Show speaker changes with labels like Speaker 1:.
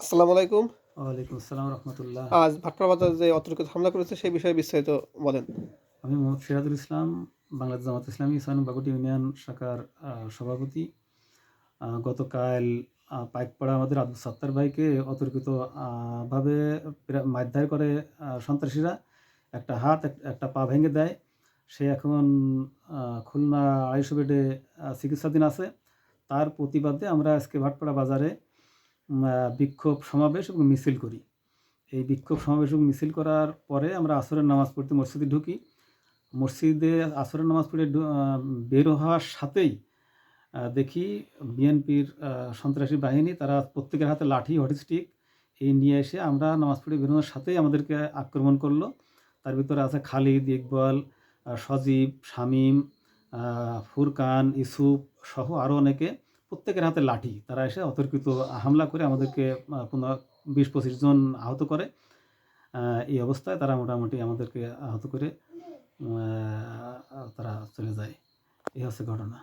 Speaker 1: আসসালামু আলাইকুম।
Speaker 2: ওয়ালাইকুম আসসালাম রহমতুল্লাহ।
Speaker 1: আজ ভাটপাড়া বাজারে যে অতর্কিত হামলা করেছে সেই বিষয়ে বিস্তারিত বলেন।
Speaker 2: আমি মোহাম্মদ সিরাজুল ইসলাম, বাংলাদেশ জামাত ইসলামী ইসানুবাগুটি ইউনিয়ন শাখার সভাপতি। গতকাল পাইকপাড়া আমাদের আব্দুল সাত্তার ভাইকে অতর্কিত ভাবে মারধর করে সন্ত্রাসীরা। একটা হাত একটা পা ভেঙে দেয়। সে এখন খুলনা আড়াইশো বেডে চিকিৎসাধীন আছে। তার প্রতিবাদে আমরা আজকে ভাটপাড়া বাজারে বিক্ষোভ সমাবেশ এবং মিছিল করি। এই বিক্ষোভ সমাবেশ এবং মিছিল করার পরে আমরা আসরের নামাজ পড়তে মসজিদে ঢুকি। মসজিদে আসরের নামাজ পড়ে বের হওয়ার সাথেই দেখি বিএনপির সন্ত্রাসী বাহিনী তারা প্রত্যেকের হাতে লাঠি, হকিস্টিক এই নিয়ে এসে আমরা নামাজ পড়ে বেরোনোর সাথেই আমাদেরকে আক্রমণ করলো। তার ভিতরে আছে খালিদ, ইকবাল, সজীব, শামীম, ফুরকান, ইউসুফ সহ আরও অনেকে। প্রত্যেকের হাতে লাঠি। তারা এসে অতর্কিত হামলা করে আমাদেরকে ২০-২৫ জন আহত করে। এই অবস্থায় তারা মোটামুটি আমাদেরকে আহত করে তারা চলে যায়। এই হচ্ছে ঘটনা।